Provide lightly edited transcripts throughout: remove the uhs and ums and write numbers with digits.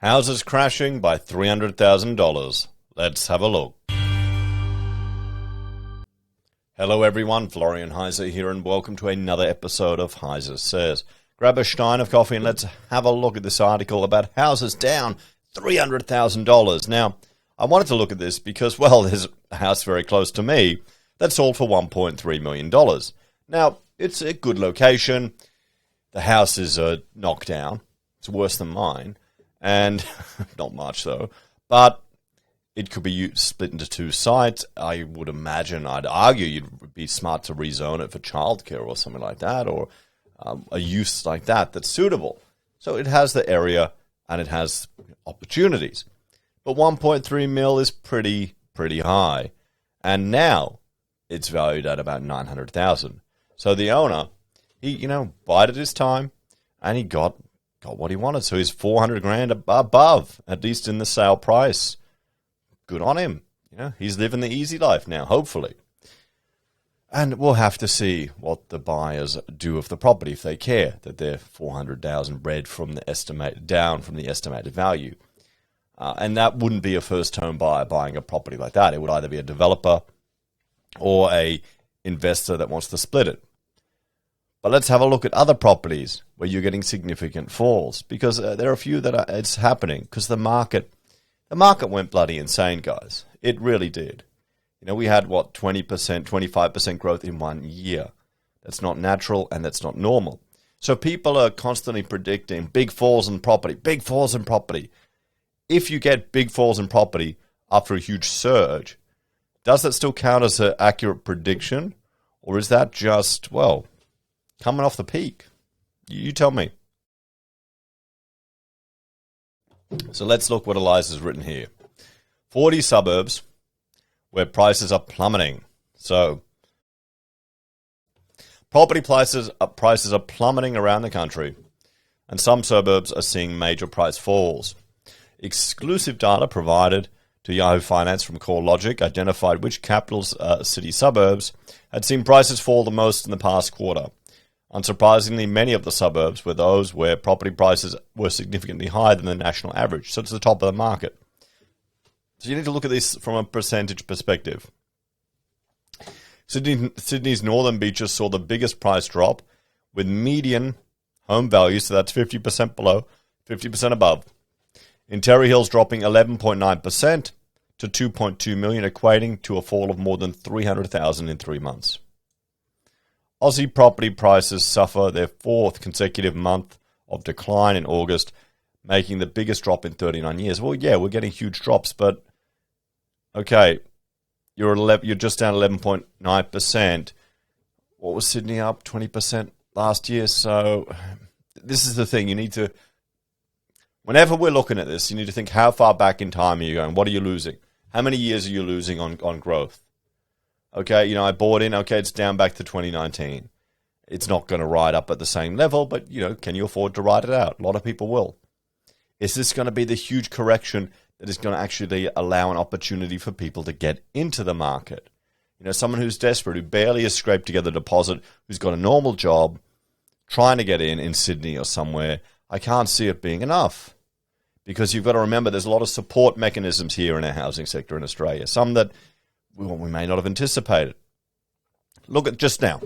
Houses crashing by $300,000. Let's have a look. Hello everyone, Florian.heise here and welcome to another episode of HeiseSays. Grab a stein of coffee and let's have a look at this article about houses down $300,000. Now, I wanted to look at this because, well, there's a house very close to me that sold for $1.3 million. Now, it's a good location. The house is knocked down. It's worse than mine. And not much though, but it could be split into two sites. I would imagine, I'd argue you'd be smart to rezone it for childcare or something like that, or a use like that that's suitable. So it has the area and it has opportunities. But 1.3 mil is pretty high. And now it's valued at about 900,000. So the owner, he, bided his time and he got what he wanted. So he's 400 grand above, at least in the sale price. Good on him. He's living the easy life now, hopefully. And we'll have to see what the buyers do of the property if they care that they're 400,000 down from the estimated value. And that wouldn't be a first home buyer buying a property like that. It would either be a developer or a investor that wants to split it. But let's have a look at other properties where you're getting significant falls, because there are a few that it's happening because the market went bloody insane, guys. It really did. We had 20%, 25% growth in 1 year. That's not natural and that's not normal. So people are constantly predicting big falls in property, big falls in property. If you get big falls in property after a huge surge, does that still count as an accurate prediction, or is that just, coming off the peak? You tell me. So let's look what Eliza's written here. 40 suburbs where prices are plummeting. So property prices are plummeting around the country, and some suburbs are seeing major price falls. Exclusive data provided to Yahoo Finance from CoreLogic identified which capital city suburbs had seen prices fall the most in the past quarter. Unsurprisingly, many of the suburbs were those where property prices were significantly higher than the national average, so it's the top of the market. So you need to look at this from a percentage perspective. Sydney's northern beaches saw the biggest price drop, with median home values, so that's 50% below, 50% above. In Terry Hills dropping 11.9% to 2.2 million, equating to a fall of more than 300,000 in 3 months. Aussie property prices suffer their fourth consecutive month of decline in August, making the biggest drop in 39 years. Well, yeah, we're getting huge drops, but okay, you're just down 11.9%. What was Sydney up? 20% last year. So this is the thing. You need to, whenever we're looking at this, you need to think, how far back in time are you going? What are you losing? How many years are you losing on growth? Okay, I bought in, okay, it's down back to 2019. It's not going to ride up at the same level, but, can you afford to ride it out? A lot of people will. Is this going to be the huge correction that is going to actually allow an opportunity for people to get into the market? Someone who's desperate, who barely has scraped together a deposit, who's got a normal job, trying to get in Sydney or somewhere, I can't see it being enough. Because you've got to remember there's a lot of support mechanisms here in our housing sector in Australia, some that we may not have anticipated. Look at just now.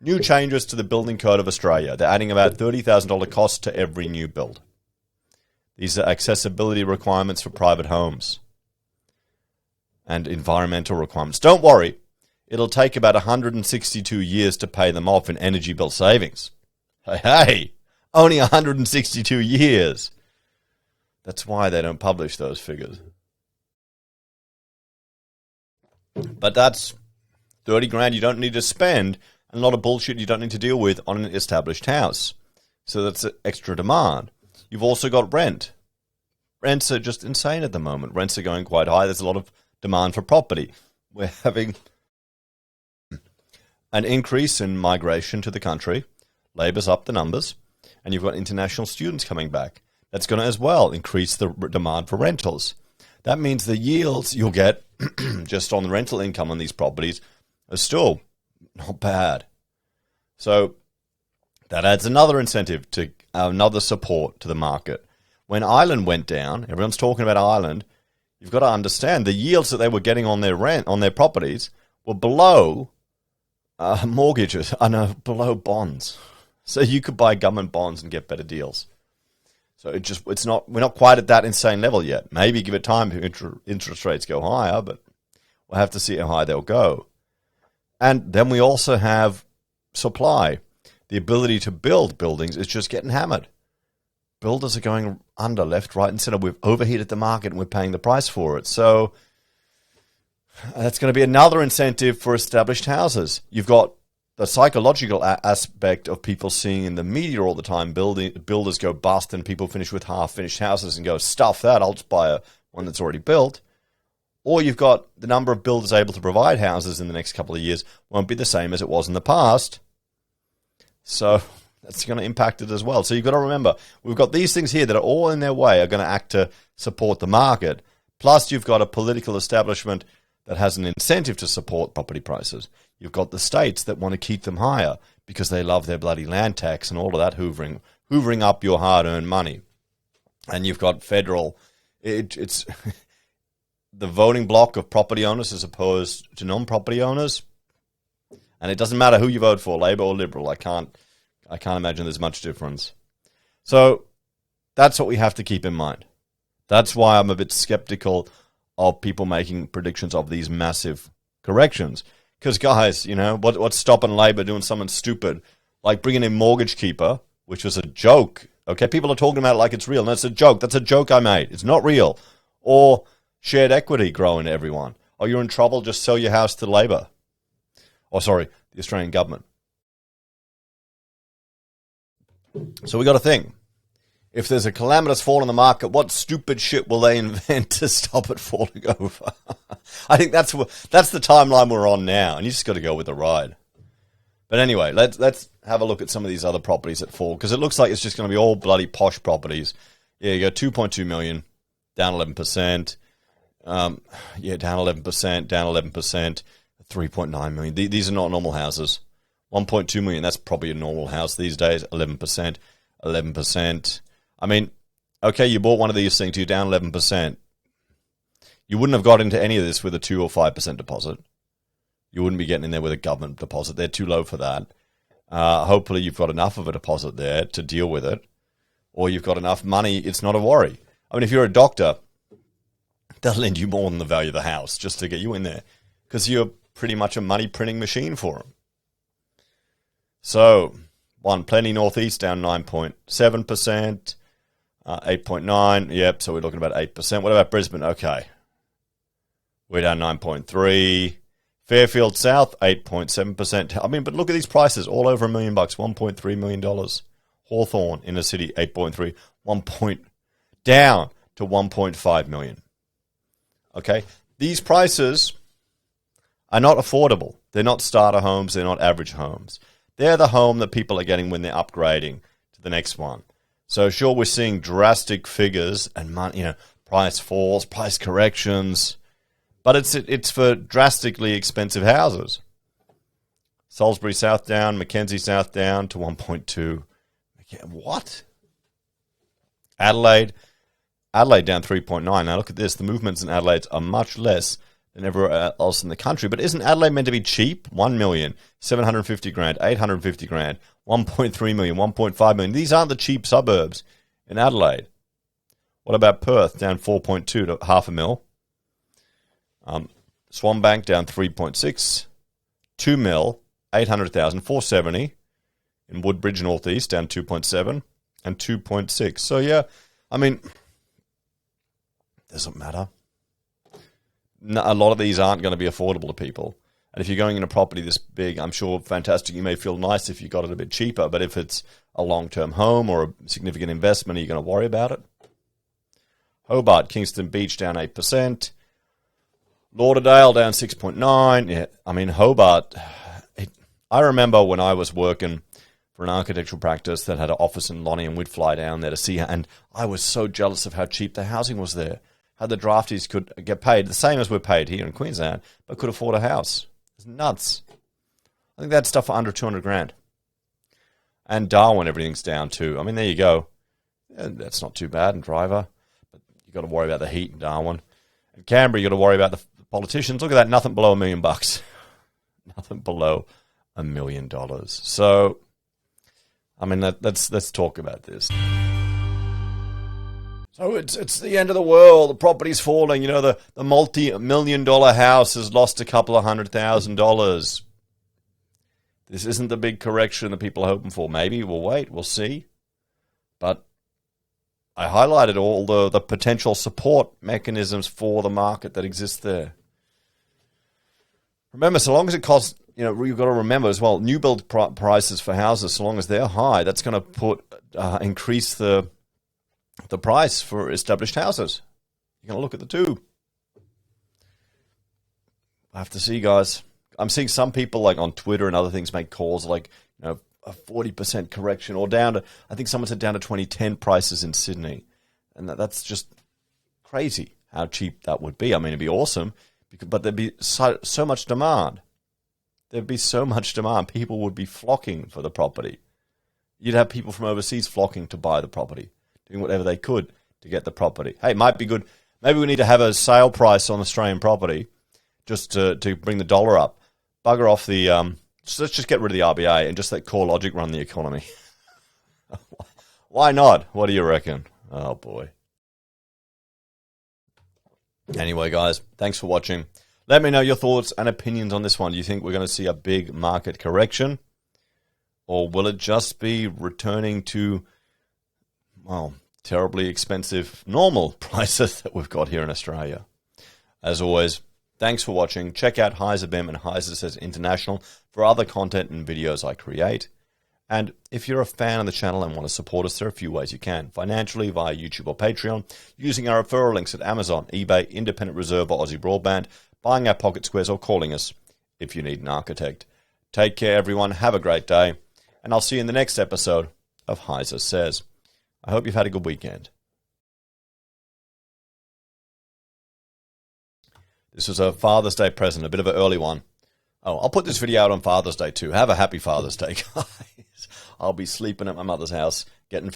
New changes to the Building Code of Australia. They're adding about $30,000 cost to every new build. These are accessibility requirements for private homes and environmental requirements. Don't worry, it'll take about 162 years to pay them off in energy bill savings. Hey, only 162 years. That's why they don't publish those figures. But that's 30 grand you don't need to spend, and a lot of bullshit you don't need to deal with on an established house. So that's extra demand. You've also got rent. Rents are just insane at the moment. Rents are going quite high. There's a lot of demand for property. We're having an increase in migration to the country. Labor's up the numbers. And you've got international students coming back. That's going to as well increase the demand for rentals. That means the yields you'll get just on the rental income on these properties are still not bad. So that adds another incentive to another support to the market. when Ireland went down, everyone's talking about Ireland, you've got to understand the yields that they were getting on their rent, on their properties, were below mortgages, below bonds. So you could buy government bonds and get better deals. So we're not quite at that insane level yet. Maybe give it time if interest rates go higher, but we'll have to see how high they'll go. And then we also have supply. The ability to build buildings is just getting hammered. Builders are going under left, right, and center. We've overheated the market and we're paying the price for it. So that's going to be another incentive for established houses. You've got the psychological aspect of people seeing in the media all the time builders go bust and people finish with half-finished houses and go, stuff that, I'll just buy one that's already built. Or you've got the number of builders able to provide houses in the next couple of years won't be the same as it was in the past. So that's going to impact it as well. So you've got to remember, we've got these things here that are all in their way are going to act to support the market. Plus, you've got a political establishment that has an incentive to support property prices. You've got the states that want to keep them higher because they love their bloody land tax and all of that hoovering up your hard-earned money. And you've got federal, it's the voting block of property owners as opposed to non-property owners. And it doesn't matter who you vote for, Labor or Liberal. I can't imagine there's much difference. So that's what we have to keep in mind. That's why I'm a bit skeptical of people making predictions of these massive corrections. Because, guys, you know, what's stopping Labor doing something stupid like bringing in Mortgage Keeper, which was a joke. Okay, people are talking about it like it's real. No, it's a joke. That's a joke I made. It's not real. Or shared equity growing to everyone. Oh, you're in trouble, just sell your house to Labor. Oh, sorry, the Australian government. So we got to think. If there's a calamitous fall in the market, what stupid shit will they invent to stop it falling over? I think that's the timeline we're on now, and you just got to go with the ride. But anyway, let's have a look at some of these other properties that fall, because it looks like it's just going to be all bloody posh properties. Yeah, you go 2.2 million, down 11%. Down 11%, down 11%. 3.9 million. These are not normal houses. 1.2 million, that's probably a normal house these days. 11%, 11%. I mean, okay, you bought one of these things, you're down 11%. You wouldn't have got into any of this with a 2 or 5% deposit. You wouldn't be getting in there with a government deposit. They're too low for that. Hopefully you've got enough of a deposit there to deal with it. Or you've got enough money, it's not a worry. I mean, if you're a doctor, they'll lend you more than the value of the house just to get you in there. Because you're pretty much a money printing machine for them. So, Plenty Northeast down 9.7%, 8.9%. Yep, so we're looking about 8%. What about Brisbane? Okay, we're down 9.3%. Fairfield South 8.7%. I mean, but look at these prices, all over $1 million, $1.3 million. Hawthorne in the city 8.3%, down to 1.5 million. Okay, these prices are not affordable. They're not starter homes. They're not average homes. They're the home that people are getting when they're upgrading to the next one. So sure, we're seeing drastic figures and money, price falls, price corrections, but it's for drastically expensive houses. Salisbury South down, Mackenzie South down to 1.2. What? Adelaide down 3.9. Now look at this. The movements in Adelaide are much less than everywhere else in the country. But isn't Adelaide meant to be cheap? 1 million, 750 grand, 850 grand, 1.3 million, 1.5 million. These aren't the cheap suburbs in Adelaide. What about Perth? Down 4.2 to $500,000. Sunnybank down 3.6. 2 mil, 800,000, 470. In Woodbridge Northeast down 2.7 and 2.6. So yeah, I mean, doesn't matter. A lot of these aren't going to be affordable to people. And if you're going in a property this big, I'm sure fantastic. You may feel nice if you got it a bit cheaper, but if it's a long-term home or a significant investment, are you going to worry about it? Hobart, Kingston Beach down 8%. Lauderdale down 6.9%. Yeah, I mean, Hobart, I remember when I was working for an architectural practice that had an office in Lonnie, and we'd fly down there to see her, and I was so jealous of how cheap the housing was there. How the draftees could get paid the same as we're paid here in Queensland, but could afford a house. It's nuts. I think they had stuff for under 200 grand. And Darwin, everything's down too. I mean, there you go. That's not too bad in Driver. But you've got to worry about the heat in Darwin. In Canberra, you've got to worry about the politicians. Look at that, nothing below $1 million. Nothing below $1 million. So, I mean, let's talk about this. So it's the end of the world. The property's falling. You know, the multi-million-dollar house has lost a couple of $100,000. This isn't the big correction that people are hoping for. Maybe we'll wait. We'll see. But I highlighted all the potential support mechanisms for the market that exists there. Remember, so long as it costs, you know, you've got to remember as well, new build prices for houses, so long as they're high, that's going to increase the price for established houses. You're going to look at the two. I have to see, guys. I'm seeing some people like on Twitter and other things make calls like, you know, a 40% correction or down to, I think someone said down to 2010 prices in Sydney. And that's just crazy how cheap that would be. I mean, it'd be awesome, but there'd be so much demand. There'd be so much demand. People would be flocking for the property. You'd have people from overseas flocking to buy the property, doing whatever they could to get the property. Hey, it might be good. Maybe we need to have a sale price on Australian property just to bring the dollar up. Bugger off the... let's just get rid of the RBA and just let core logic run the economy. Why not? What do you reckon? Oh, boy. Anyway, guys, thanks for watching. Let me know your thoughts and opinions on this one. Do you think we're going to see a big market correction? Or will it just be returning to, well, terribly expensive normal prices that we've got here in Australia? As always, thanks for watching. Check out HeiseBim and HeiseSays International for other content and videos I create. And if you're a fan of the channel and want to support us, there are a few ways you can. Financially via YouTube or Patreon, using our referral links at Amazon, eBay, Independent Reserve or AussieBroadband, buying our pocket squares or calling us if you need an architect. Take care, everyone. Have a great day. And I'll see you in the next episode of HeiseSays. I hope you've had a good weekend. This was a Father's Day present, a bit of an early one. Oh, I'll put this video out on Father's Day too. Have a happy Father's Day, guys. I'll be sleeping at my mother's house, getting